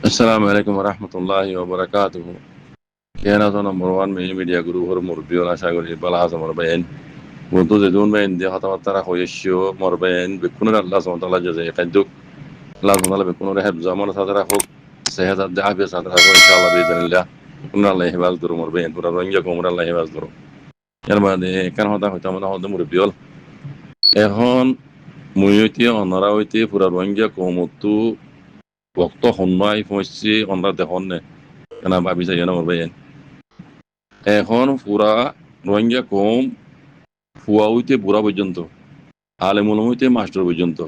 Assalamu alaikum warahmatullahi wabarakatuh. Kena to number one media guru hor murbiyo na shagori bala hasa morbayen. Buntu zedun bayen dia hata matara khoyesho morbayen bekunu Allah subhanahu wa ta'ala jazai qaduk. Allah subhanahu wa ta'ala bekunu rehab zaman sadara khok sehat ad afiya sadara khok inshallah biiznillah. Bekunu Allah hibaz duru morbayen pura rangya komur Allah hibaz duru. Yar bade kan hota hota mana hota murbiyo. Ehon muyuti onara hoite pura rangya komutu waktu honnai fomsi onra dehonne. Kenapa bisa ya nomor bayan? এখন পুরা রোহিঙ্গা কম ফুয়া হইতে বুড়া পর্যন্ত আলেমুল হইতে master পর্যন্ত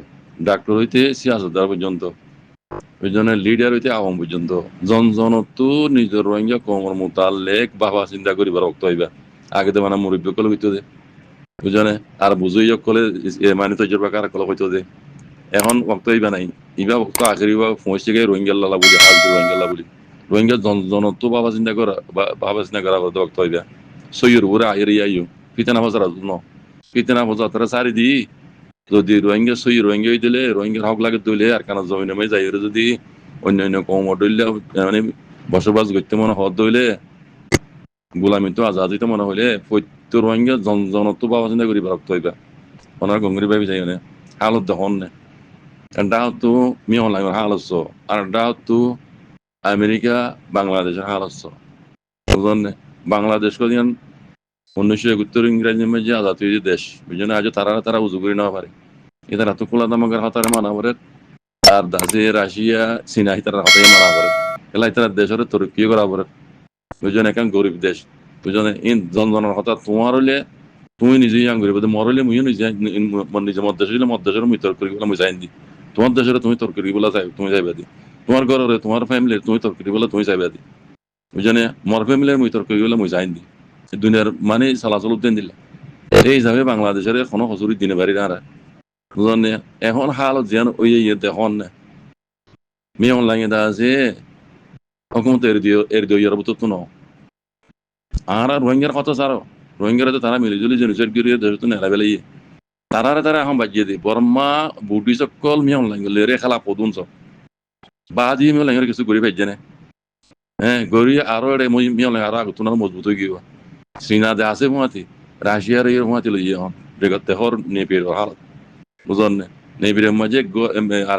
doctor হইতে সিয়াসতদার পর্যন্ত ওই জন্য লিডার হইতে আওয়াম পর্যন্ত জনজনতো নিজের রোহিঙ্গা কমর মোতালেক বাবা চিন্তা করিবার রক্ত হইবা আগে তো মানে মুরব্বী কলে হইতো দে বুঝনে আর বুঝই কলে মানে তো জরবা কার কলে হইতো দে এখন রক্ত হইবা নাই ইবা রক্ত আখেরি বা পৌঁছে গিয়ে রোহিঙ্গা লালা বলি হাল রোহিঙ্গা লালা বলি রোহিঙ্গা জনজনতো বাবা চিন্তা করা রক্ত হইবা সৈয়র ওরা এরিয়াইও ফিতানা বাজার ন ফিতানা বাজার তারা সারি দি যদি রোহিঙ্গা সই রোহিঙ্গা দিলে রোহিঙ্গার হক লাগে দিলে আর কানা জমিনে যাই যদি অন্যান্য কম দইলে মানে বসবাস করতে মনে হদ দইলে গোলামি তো আজাদি তো মনে হইলে প্রত্য রোহিঙ্গা জনতো বাবা চিন্তা করি রক্ত হইবা ওনার গঙ্গরি ভাবি যাই না হালত দেখুন না ডাহতো মিয়ন লাগবে হালত আর ডাহতো আমেরিকা বাংলাদেশের হালত বুঝলেন বাংলাদেশ কদিন 1971 ইংরেজি মাঝে আজাদ হয়েছে দেশ ওই জন্য আজ তারা উজু করে নেওয়া পারে এদের এত খোলা দামাকের হাতারে মানা করে আর দাসে রাশিয়া চীনা হিতার হাতে মারা করে এলা ইতার দেশের তরক্কি করা করে ওই জন্য এখন গরিব দেশ ওই জন্য ইন জনজনের হতা তোমার হলে তুমি নিজেই আং গরিব মরলে মুইও নিজে মদ্দেশের মুই তর্ক করি বলে মুই যাই দি তোমার দেশের তুমি তর্ক করি বলে যাই তুমি যাইবা দি তোমার ঘরের তোমার ফ্যামিলির তুমি তর্ক করি বলে তুমি যাইবা দি ওই জন্য মর ফ্যামিলির মুই তর্ক করি বলে মুই যাই দি দুনিয়ার মানে চলাচল উদ্যান দিলা এই হিসাবে বাংলাদেশের এখনো হজুরি দিনে বাড়ি না বুঝলেন এখন হালত যেন ওই দেখুন না মেয়ে অনলাইনে দা আছে হকুমত এর দিও ইয়ার বুতো ন আর রোহিঙ্গার কথা ছাড়ো রোহিঙ্গারা তো তারা মিলিজুলি জেনুসাইড করিয়ে দেশ তো নেলা বেলাই তারা এখন বাজিয়ে দিই বর্মা বুটি সকল মেয়ে অনলাইন লেরে খেলা পদুন সব বাজি মেয়ে অনলাইনের কিছু গরিব ভাইজে না হ্যাঁ গরি আরো এড়ে মেয়ে অনলাইন আরো আগত মজবুত হয়ে গিয়ে চীনা যে আছে হুঁয়াতি রাশিয়ার এই হুঁয়াতি লইয়ে হন জগৎ দেহর নেপির হালত বুঝলেন নেপিরের মাঝে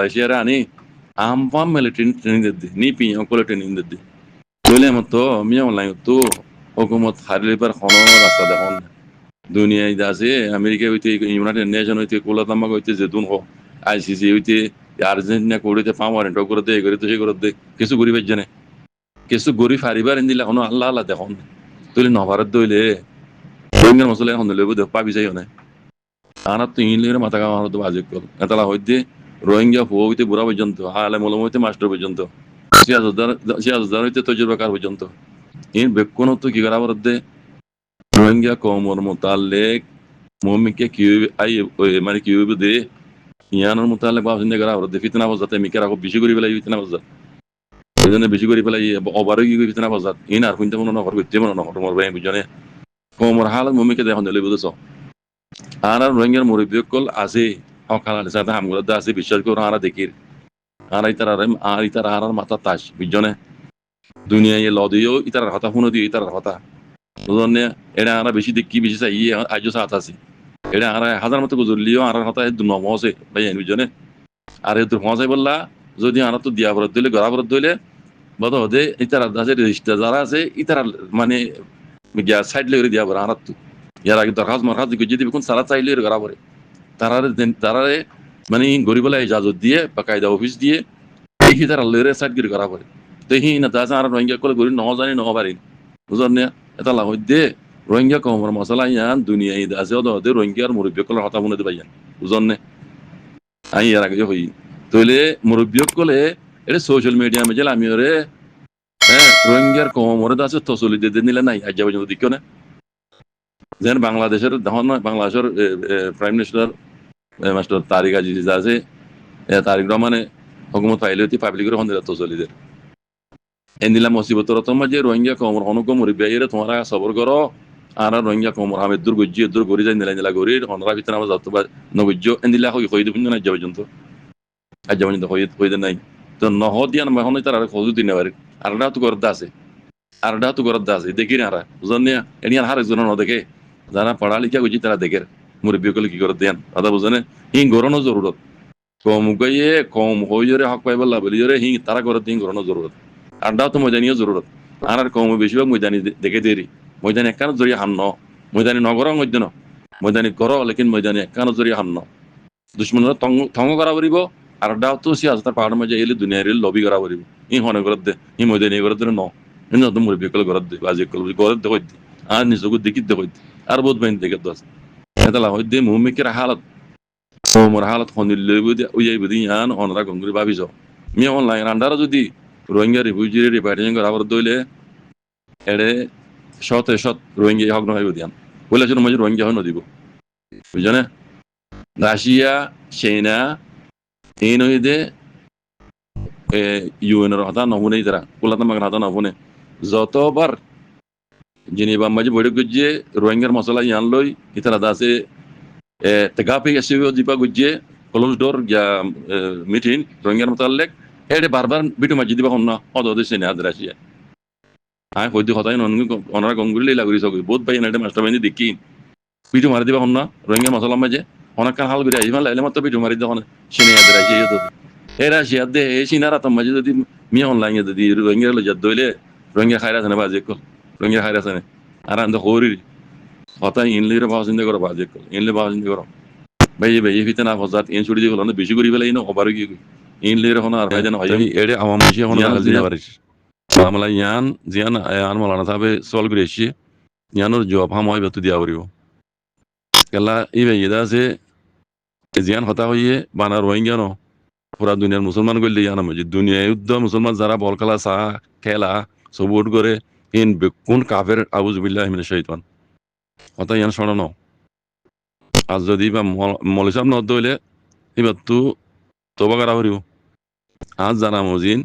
রাশিয়ারে আনি আমপাম মিলিটারি ট্রেনিং দিদি নি পিঁ অকলে ট্রেনিং দিদি লইলে মতো মিয়া অনলাইন তো হুকুমত হারিলে পার কোনো রাস্তা দেখুন দুনিয়ায় আছে আমেরিকা হইতে ইউনাইটেড নেশন হইতে কোলাতামাক হইতে যেতুন হোক আইসিসি হইতে আর্জেন্টিনা করিতে পাওয়ারেন্ট করে দে করে তো সে করে দে কিছু গরিব জানে কিছু গরিব হারিবার দিলে কোনো আল্লাহ আল্লাহ দেখুন তুই নভারত দইলে রোহিঙ্গার মশলা এখন দিলে পাবি যাই না আনার তো ইংলিশের মাথা কামা তো বাজে কল এতলা হইতে রোহিঙ্গা ফুয়া হইতে বুড়া পর্যন্ত আলে মলম হইতে মাস্টার পর্যন্ত সিয়াজদার হইতে তজুরবাকার পর্যন্ত ইন বেকুন তো কি করা বলতে রোহিঙ্গা কমর মোতালেক মমিকে কি আই মানে কি হইবে দে ইয়ানোর মোতালেক বাবা চিন্তা করা বলতে ফিতনা বাজাতে মিকেরা খুব বেশি করে পেলাই ফিতনা বাজাত ওই জন্য বেশি করে পেলাই অবারও কি ফিতনা বাজাত ইন আর কুইন্টা মনে নকর করতে মনে নকর তোমার ভাই বুঝনে কমর হালত মমিকে দেখুন দিলে বুঝেছ আর রোহিঙ্গার মুরব্বী কল আছে সকাল সাথে হামগুলো আছে বিশ্বাস করে আরা দেখির আর ইতার আর মাথা তাস বুঝনে দুনিয়ায় লদিও ইতার কথা শুনে দিও ইতার কথা বুঝলেন এটা আমরা বেশি দেখি বেশি চাই আজ সাথ আছি এটা আর হাজার মতো গুজরলিও আর কথা নমসে ভাই বুঝনে আর এর ফসাই বললা যদি আর তো দিয়া বরাদ দিলে গড়া বরাদ দিলে বদ হদে ইতার আছে রেজিস্টার যারা আছে ইতার মানে সাইড লেগে দিয়া বরা আর তো ইয়ার আগে দরখাস্ত মরখাস্ত যদি কোন সারা চাইলে গড়া পরে তারারে মানে গরিবলা ইজাজত দিয়ে বা কায়দা অফিস দিয়ে এই তারা লেরে সাইড করে গড়া পরে তো হি না তাছা আর রোহিঙ্গা করে গরি ন জানি ন পারি বুঝলেন না এটা লাভ দে রোহিঙ্গা কমর মশলা ইয়ান দুনিয়া ঈদ আছে ওদে রোহিঙ্গার মুরব্বী কলের হতা মনে দেবাইয়ান বুঝলেন না আই এর আগে হই তইলে মুরব্বী কলে এটা সোশ্যাল মিডিয়া মে আমি ওরে হ্যাঁ রোহিঙ্গার কমরে আছে তসলি দে নিলে নাই আজ পর্যন্ত দেখিও না যেন বাংলাদেশের দেখুন বাংলাদেশের প্রাইম মিনিস্টার মাস্টার তারিক আজিজ আছে তারিক রহমানে হুকুমত পাইলে পাবলিকের হন তসলিদের এন্দিলা মুসিবতর তোমার যে রোহিঙ্গা কমর অনুক মুরব্বীরে তোমরা সবর করো আর রোহিঙ্গা কমর আমি দূর গজ্জি দূর গরি যাই নিলা গরি হনরা ভিতরে আমার যত নগজ্য এন্দিলা হই হই দিন না যাব পর্যন্ত আজ পর্যন্ত হই নাই তো নহদিয়ান এখন তার আর খোঁজ দিনে পারি আরডা তো করতে আছে আরডা তো করতে আছে দেখি না বুঝলেন না এনি আর একজন ন দেখে যারা পড়ালেখা করছি তারা দেখে মুরব্বী কলে কি করে দেন কথা বুঝেন হিং গরনো জরুরত কম গিয়ে কম হইরে হক পাইবার লাভলিরে হিং তারা করে দিন গরনো জরুরত আরডা তো ময়দানিও জরুরত আর কম বেশিরভাগ ময়দানি দেখে দেরি ময়দানি একখান জড়িয়ে হান ন ময়দানি নগর মধ্যে ন ময়দানি গর লেকিন ময়দানি একখান জড়িয়ে হান ন দুশ্মনরা থঙ্গ করা পারিব আর ডাও তো সি আছে তার পাহাড়ের মাঝে এলে দুনিয়ার লবি করা পারিব ই হনে করত দে ই ময়দানি করত দে ন ইন তো মুরব্বী কল করত দে বাজে কল করত দে কইতে আর নিজকে দেখিত দে কইতে আর বহুত বাইন দেখে দস এটা হইতে মুমিকের হালত মোর হালত খনিলে বুদি উইয়াই বুদি আন অনরা গঙ্গুরি ভাবিছ মি অনলাইন আন্ডার যদি রোহিঙ্গা রিফিউজি রিপার্টিং করা বর দইলে এড়ে শত রোহিঙ্গা হক নয় বুদিয়ান বলে জন মজে রোহিঙ্গা হয় নদিব বুঝনে রাশিয়া চাইনা এই নইদে ইউএনের হতা নবনে তারা কুলাতাম বাগান হতা নবনে যতবার জেনেভা মাঝে বৈঠক গুজিয়ে রোহিঙ্গার মশলা ইয়ান লই ইতারা দাসে তেগাপে এসে জিপা গুজিয়ে ক্লোজ ডোর গিয়া মিটিং রোহিঙ্গার মোতালেক এড়ে বারবার বিটু মাঝে দিবা হন না অদে সেনে আদ রাশিয়া আয় হইতে হতাই অনারা গঙ্গুলি লাগরি সব বহুত ভাই এনে মাস্টার বাইনি দেখি বিটু মারি দিবা হন না রোহিঙ্গার মশলা মাঝে অনেক হাল করে আইমান লাইলে মাত্র বিটু মারি দেওয়া সেনে আদ রাশিয়া তো এই রাশিয়া দে এই সিনারা তো মাঝে যদি মিয়া অনলাইন যদি রোহিঙ্গা লই যাদ দইলে রোহিঙ্গা খাইরা আছে না বাজে কল রোহিঙ্গা খাইরা আছে না আর আন্দা হরি হতা ইনলির বাস চিন্তা করো বাজে কল ইনলি বাস চিন্তা করো ভাই ভিতরে না ফজাত ইন ছুটি দিয়ে হলো বেশি করি ফেলাই না ওভার কি ইনলির হন আর ভাই জানো হয় এড়ে আওয়াম মুশি হন দাল দিনা পারিস মামলা ইয়ান জিয়ান আয়ান মালানা সাবে সল গ্রেশি ইয়ানোর জবাব হাম হয় বতু দিয়া পড়িব কেলা ই ভাই এদা আছে জিয়ান হতা হইয়ে বানা রোহিঙ্গা ন পুরা দুনিয়ার মুসলমান গইলে ইয়ানা মজি দুনিয়া যুদ্ধ মুসলমান যারা বল খেলা চা খেলা সবুট করে ইন বেকুন কাফের আউযুবিল্লাহি মিনাশ শাইতান হতা ইয়ান শোনো ন আর যদি বা মলিসাব ন দইলে এবার তু তোবা করা পড়িব আজ জানা মজিন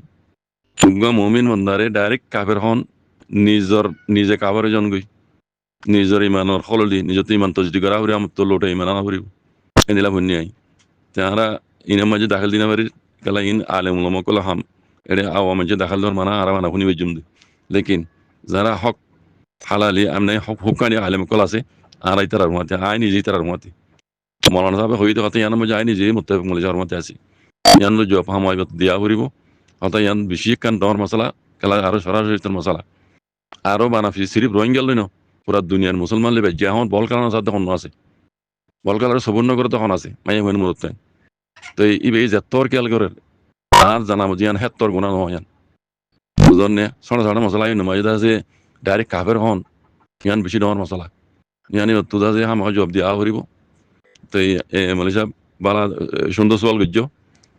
তুগা মুমিন বন্দারে ডাইরেক্ট কাফের হন নিজে কাফের জন গই নিজের ইমানের হলদি নিজে ইমান তজদি করা পড়ি আমার তো লোটে ইমান আনা পড়িব এনিলা ভুন্নি আই তাহারা ইনের মাঝে দাখিল দিনা পারি কেলা ইন আলেম উলামা কল হাম এড়ে আওয়া মাঝে দাখিল ধর মানা আর মানা শুনি বেজুম দে লেকিন যারা হক হালালি আমনে হক হুকানি আলেম কল আছে আর আই তারার মতে আই নিজেই তারার মতে মৌলানা সাহেব হইতে কথা ইয়ান মাঝে আই নিজেই মুত্তাফিক মলে যাওয়ার মতে আছে ইয়ান জবাব হাম আইবত দিয়া পড়িব হতা ইয়ান বেশি কান দর মশলা কেলা আরো সরাসরি মশলা আরো বানাফি সিরিফ রোহিঙ্গা লই ন পুরা দুনিয়ার মুসলমান লেবে যে এখন বল খেলানোর সাথে তখন আছে বল খেলার সবর্ণ করে তখন আছে মাইয়া মেন মূলত তো ইবে যে তোর কেল করে আর জানাবো জিয়ান হেত তোর গুণা নয় বুঝন নে ছোট ছোট মশলা নমাইদা আছে ডাইরেক্ট কাফের হন ইয়ান বেশি ডর মশলা ইয়ানি তুদা যে হাম জব দিয়া করিব তো মলি সাহেব বালা সুন্দর সওয়াল গজ্জ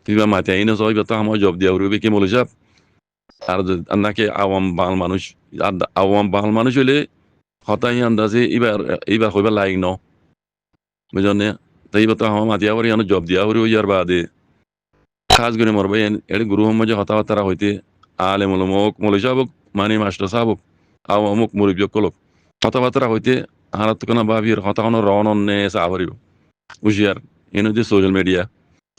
কিবা মাতে আইনে সবাই তো হাম জব দিয়া করিবে কি মলি সাহেব আর নাকি আওয়াম বাল মানুষ আওয়াম বাল মানুষ হইলে হতাই আন্দাজে এইবার হইবার লাইক ন বুঝলেন না তাই তো আমার মাতিয়া করি আনো জব দিয়া করি ইয়ার বাদে খাস করে মরবে এর গুরু মধ্যে হতাবার্তা হইতে আলে মলমক মলি সাহেব মানে মাস্টার সাহেব আওয়ামুক মুরব্বী কলক হতাবার্তা হইতে আর তো কোনো ভাবির হতা কোনো রন নে সাহরিব উশিয়ার এনে যে সোশ্যাল মিডিয়া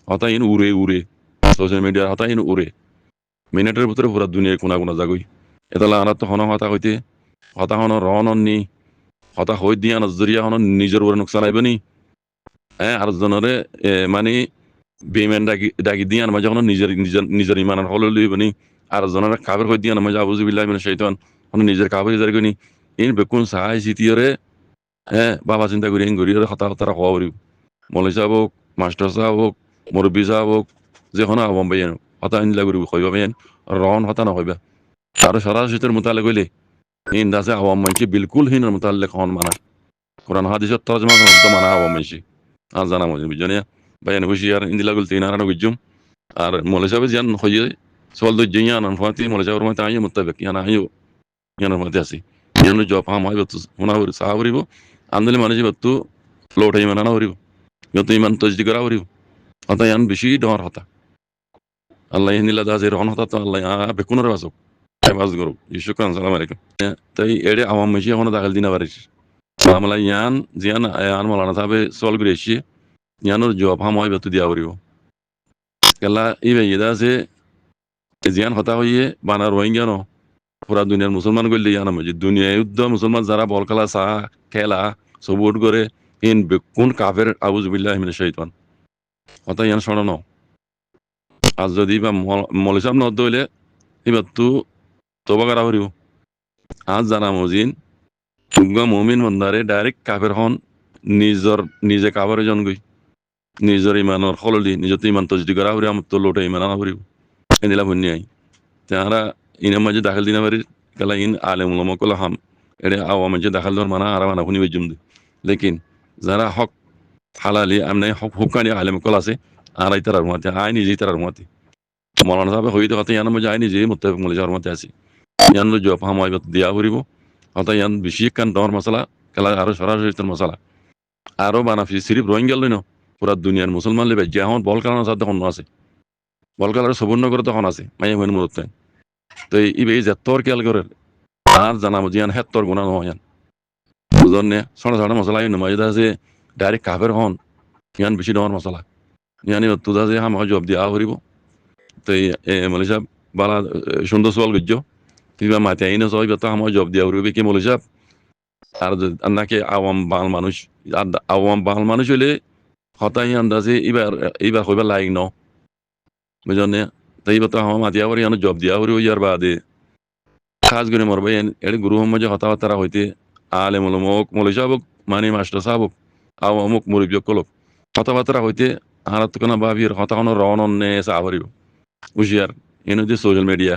হতা ইন উড়ে সোশ্যাল মিডিয়া হতা ইন উড়ে মিনিটের ভিতরে পুরা দুনিয়ার কোনা জাগই এতলা আনার তো হন হতা হইতে হতা হন রন নি হতা হই দিয়া নজরিয়া হন নিজের উপরে নোকসান আইব নি হ্যাঁ আর জনরে মানে বেমেন ডাকি দিয়া মাঝে হন নিজের ইমানের হল লইব নি আর জনরে কাবের হই দিয়া মাঝে আউযুবিল্লাহি মিনাশ শাইতান হন নিজের কাবের জারি কনি ইন বেকুন সাহাই সিটিয়রে হ্যাঁ বাবা চিন্তা করি ইন গরিয়রে হতা হতারা হওয়া পড়িব মৌলী সাহেব হোক মাস্টার সাহেব হোক মুরব্বী সাহেব হোক যে হন আওয়াম বাইন হতা ইনলা করিব হইবা বাইন রন হতা না হইবা আর সরাসরির মোতালে কইলে ইন দাসে আওয়াম মানছি বিলকুল হিনের মোতালে হন মানা কোরআন হাদিসের তরজমা কোন তো মানা আওয়াম মানছি আর জানা মজে বুঝনে বাইন হুশিয়ার ইন্দিলা গুলতে ইনারানো গুজুম আর মৌলী সাহেব জান হইয়ে সওয়াল দই জিয়া নান ফাতি মৌলী সাহেব মতে আই মুত্তাফিক ইয়ানা আইও ইয়ানা মতে আসি ইয়ানো জব হাম হয় বতু হুনা হরি সাহাবরিব আন্দলে মানজি বতু লোটাই মানানা হরিব যত ইমান তজদি করা হরিব হতা ইয়ান বেশি ডর হতা আল্লাহ ইনিলা দাজে রন হতা তো আল্লাহ বেকুনের বাসক বাস করুক শুকরান সালাম আলাইকুম তাই এড়ে আওয়াম মেশি এখন দাখিল দিনা পারিস মামলা ইয়ান জিয়ান আয়ান মালানা সাহেব সল গ্রেশি ইয়ানোর জবাব হাম হয় বতু দিয়া পড়িব কেলা ই ভাই এদা আছে জিয়ান হতা হইয়ে বানা রোহিঙ্গা ন পুরা দুনিয়ার মুসলমান গল্লি জানা মজি দুনিয়া যুদ্ধ মুসলমান যারা বল খেলা চা খেলা সবুট করে ইন বেকুন কাফের আউযুবিল্লাহি মিনাশ শাইতান হতা ইয়ান শোনো ন আজ যদি বা মলিসাব ন দইলে এবার তু তোবা করা হরিব আজ জানা মজিন তুগা মুমিন বন্দারে ডাইরেক্ট কাফের হন নিজে কাবারে জন গই নিজের ইমানের খললি নিজতে ইমান তজদি করা হরি আমার তো লোটে ইমান আনা হরিব এনিলা ভন্যি আই তাহারা ইনার মাঝে দাখিল দিনা বাড়ি কালা ইন আলেম উলামা কলা হাম এড়ে আওয়া মাঝে দাখিল দর মানা আর মানা হুনি বেজুম লেকিন যারা হক হালালি আমনে হক হুকানি আলেম কল আছে আর আই তারার মতে আই নিজেই তারার মতে মৌলানা সাহেব হইতে কথা ইয়ানোর মাঝে আই নিজেই মুত্তাফিক মলে যাওয়ার মতে আছি ইয়ানলো জবাব হামাই দিয়া হরিব অর্থাৎ ইয়ান বেশি কান ডর মশলা খেলা আরো সরাসরি মশলা আরো বানাফি সিরিফ রোহিঙ্গা লই ন পুরা দুনিয়ার মুসলমান লেবে যে এখন বল খেলানোর সাথে তখন আছে বল খেলার সবর্ণ করে তখন আছে মাইয়া হইন মূলত তো ইবে যে তোর খেয়াল করে আর জানাবো জিয়ান হেত তোর গুণা নয় বুঝন নে ছোট ছোট মশলা ইন নয় যে ডাইরেক্ট কাফের হন ইয়ান বেশি ডর মশলা ইয়ানি তুদা যে হাম জব দিয়া হরিব তো মলি সাহেব বালা সুন্দর সোয়াল গজ্য কিংবা মাতে আইনে সবাই তো আমার জব দিয়া হরিবে কি মলি সাহেব আর নাকি আওয়াম বাল মানুষ হইলে হতাই আন্দাজে এবার হইবার লাইক ন বুঝনে তাই তো আমার মাতিয়া করি জব দিয়া করি ইয়ার বাদে খাস করে মরবে এর গুরু মাঝে হতাবার্তা হইতে আলে মলমক মলি সাবক মানে মাস্টার সাবক আও অমুক মুরব্বী কলক হতাবার্তা হইতে হারাত কোনা ভাবির হতানো রন নে সাবরিব উজিয়ার এনে যে সোশ্যাল মিডিয়া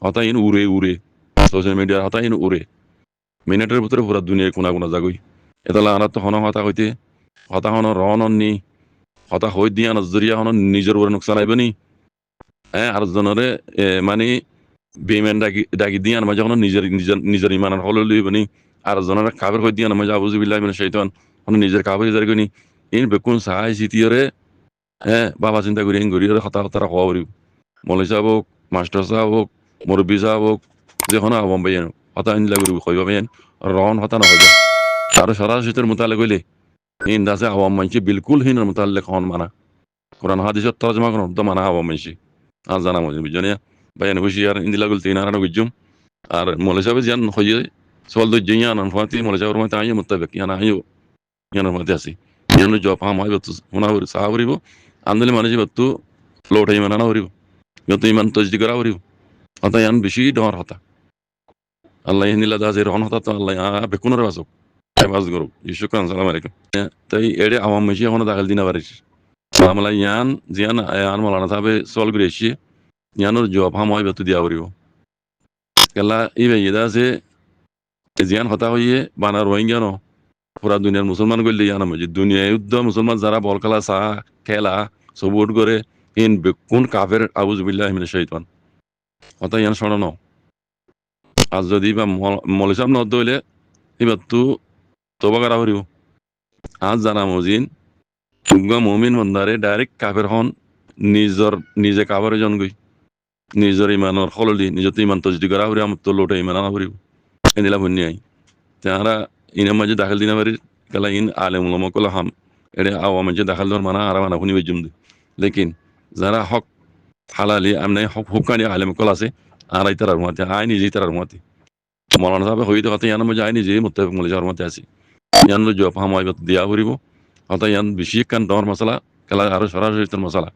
হতা ইন উড়ে সোশ্যাল মিডিয়ার হতা ইন উড়ে মিনিটের ভিতরে পুরা দুনিয়ায় কোনা কোনা জাগই এতলা আনাত হন হতা হইতে হতা হন রন নি হতা হই দিয়া নজরিয়া হন নিজের উপরে নোকসান আইবনি হ্যাঁ আর জনরে মানে বেমেন ডাকি দিয়া না যখন নিজের ইমানের হল লইবনি আর জনরে কাবের হই দিয়া না মজা আউযুবিল্লাহি মিনাশ শাইতান হন নিজের কাবের জারি গনি ইন বেকুন সাহাই সিটিয়রে হ্যাঁ বাবা চিন্তা করি গরিয়রে হতা হতা হওয়া বলি মৌলাই সাহেব হোক মাস্টার সাহেব হোক মুরব্বী সাহেব হোক যে হন আবাম বাইন হতা আনলা করি কইবা বাইন রন হতা না হইবা আর সরাসরি মোতালে কইলে ইন দাসে আওয়াম মানছি বিলকুল হিনের মোতালে হন মানা কোরআন হাদিসের তরজমা কোন তো মানা আওয়াম মানছি আর জানা মজি বুঝনিয়া বাইন হুশিয়ার ইন্দিলা গুল তিন আরানো গুজুম আর মৌলাই সাহেব জান হইয়ে সওয়াল দই জিয়া নান ফাতি মৌলাই সাহেব মতে আইও মুত্তাবিক ইয়ানা আইও ইয়ানার মতে আছি ইয়ানো জব হাম হয় বতু হুনাউরি সাহাবরিব আন্দলে মানুষ বতু লোটাই মানা হরিব যত ইমান তজদি করা হরিব অত ইয়ান বেশি ডর হতা আল্লাহ নিলা দাজের রন হতা তো আল্লাহ বেকুনের বাসক বাস গরু শুকরান সালাম আলাইকুম তাই এড়ে আওয়াম মেশি এখন দাখিল দিনা পারিস মামলা ইয়ান জিয়ান আয়ান মালানা সাহেবে সল করে এসে ইয়ানোর জবাব হাম হয় বতু দিয়া হরিব কেলা ইবে ইদা যে জিয়ান হতা হইয়ে বানা রোহিঙ্গা ন পুরা দুনিয়ার মুসলমান গল্লি জানা মজি দুনিয়া যুদ্ধ মুসলমান যারা বল খেলা চা খেলা সবুট করে ইন বেকুন কাফের আউযুবিল্লাহি মিনাশ শাইতান হতা ইয়ান শোনো ন আজ যদি বা মলিসাব ন দইলে এবার তু তোবা করা হরিব আজ জানা মজিন তুগা মুমিন বন্দারে ডাইরেক্ট কাফের হন নিজে কাবারে জন গই নিজের ইমানের খললি নিজতে ইমান তজদি করা হরি আমার তো লোটে ইমান আনা হরিব এনিলা ভন্যি আই তাহারা ইনার মাঝে দাখিল দিনা বাড়ি কালা ইন আলেম উলামা কলা হাম এড়ে আওয়া মাঝে দাখিল দর মানা আর মানা হুনি বেজুম লেকিন যারা হক হালালি আমনে হক হুকানি আলেম কল আছে আর আই তারার মতে আই নিজেই তারার মতে মৌলানা সাহেব হইতে কথা ইয়ানোর মাঝে আই নিজেই মুত্তাফিক মলে যাওয়ার মতে আছি ইয়ানলো জবাব হামাই দিয়া হরিব অর্থাৎ ইয়ান বেশি কান ডর মশলা খেলা আরো সরাসরি মশলা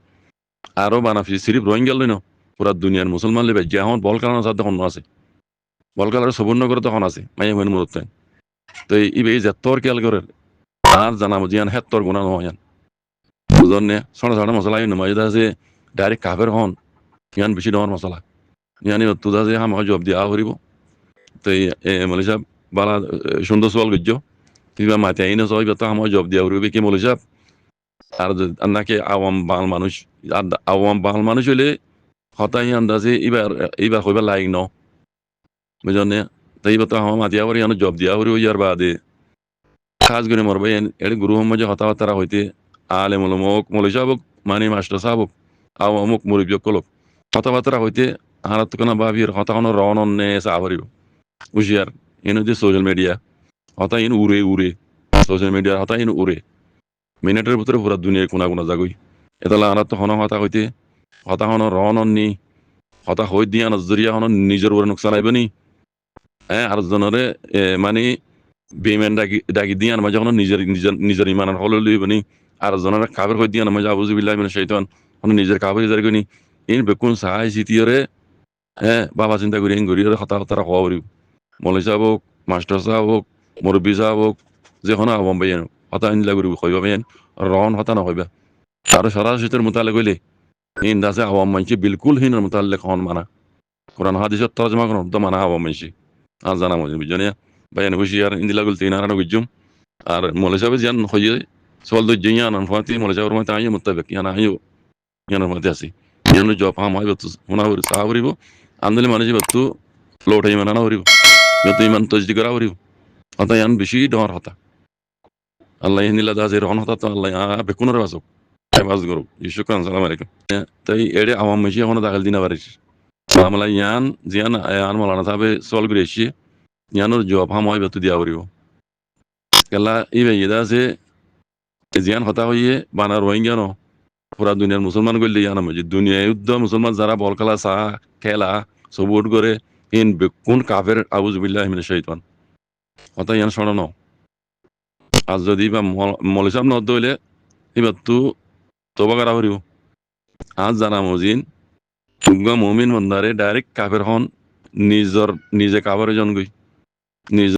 আরো বানাফি সিরিফ রোহিঙ্গা লই ন পুরা দুনিয়ার মুসলমান লেবে যে এখন বল খেলানোর সাথে তখন আছে বল খেলার সবর্ণ করে তখন আছে মাইয়া হইন মূলত তো ইবে যে তোর খেয়াল করে আর জানাবো জিয়ান হেত তোর গুণা নয় বুঝন নে ছোট ছোট মশলা ইন নয় যে ডাইরেক্ট কাফের হন ইয়ান বেশি ডর মশলা ইয়ানি তুদা যে হাম জব দিয়া হরিব তো মলি সাহেব বালা সুন্দর সোয়াল গজ্য কিংবা মাতে আইনে সবাই তো আমার জব দিয়া হরিবে কি মলি সাহেব আর নাকি আওয়াম বাল মানুষ হইলে হতাই আন্দাজে এবার হইবার লাইক ন বুঝনে তাই তো আমার মাতিয়া করি জব দিয়া হরিব ইয়ার বাদে খাস করে মরবে এর গুরু মাঝে হতাবার্তা হইতে আলে মলমক মলি সাবক মানে মাস্টার সাবক আও অমুক মুরব্বী কলক হতাবার্তা হইতে হারাত কোনা ভাবির হতানো রন নে সাবরিব উজিয়ার এনে যে সোশ্যাল মিডিয়া হতা ইন উড়ে সোশ্যাল মিডিয়ার হতা ইন উড়ে মিনিটের ভিতরে পুরা দুনিয়ায় কোনা কোনা জাগই এতলা আনাত হন হতা হইতে হতা হন রন নি কথা হই দিয়া নজরিয়া হন নিজের উপরে নোকসান আইব নি হ্যাঁ আর জনরে মানে বেমেন ডাকি দিয়া মাঝে যখন নিজের নিজের নিজের ইমানের হল লইব নি আর জনরে কাবের হই দিয়া মাঝে আবুজুবিল্লাহ মিনাশ শাইতান হন নিজের কাবের ইজার গনি ইন বেকুন সাহাই সিটিয়রে হ্যাঁ বাবা চিন্তা করি ইন গরিয়রে কথা কথা হওয়া করিব মৌলাই সাহেব হোক মাস্টার সাহেব হোক মুরব্বী সাহেব হোক যে কোনো আবম বাইন হতা ইনলা করিব কইবা বাইন রন হতা নকইবা আর সরাসরি মোতালে কইলে ইন দাসে আওয়াম মানছি বিলকুল হিনের মোতালে হন মানা কোরআন হাদিসের তরজমা কোন তো মানা আওয়াম মানছি আর জানা মজে বুঝনিয়া বাইন খুশি আর ইন্দিলা গুল তিন আর গুজুম আর মৌলাই সাহেব জান হইয়ে সওয়াল দই জিয়া নান ফাতি মৌলাই সাহেব মতে আইও মুতাবিক ইয়ানা আইও ইয়ানা মতে আসি ইয়ানো জব হাম হয় বতু হুনা হরি সাহাবরিব আন্দলে মানে বতু লোটাই মানা হরিব যত ইমান তজদি করা হরিব হতা ইয়ান বেশি ডর হতা আল্লাহ ইহনিলা দাজের রহন হতা তো আল্লাহ বেকুনের বাসক বাস গরু শুকরান সালাম আলাইকুম তাই এড়ে আওয়াম মেশি এখন দাখাল দিনা পারিস মামলা ইয়ান জিয়ান আয়ান মালানা সাহেবে সল করে এসে ইয়ানোর জবাব হাম হয় বেতু দিয়া করিব কেলা ই বেইদা আছে জিয়ান হতা হইয়ে বানার রোহিঙ্গা ন পুরা দুনিয়ার মুসলমান করলে ইয়ান মজি দুনিয়া যুদ্ধ মুসলমান যারা বল খেলা চা খেলা সবুট করে ইন বেকুন কাফের আউযুবিল্লাহ মিনাশ শাইতান হতা ইয়ান শরণ আজ যদি বা মলিসাম নদ হইলে এবার তু তোবা করা হরিব আজ জানা মজিন তুঙ্গা মুমিন বন্দারে ডাইরেক্ট কাফের হন নিজে কাফের জন গই নিজ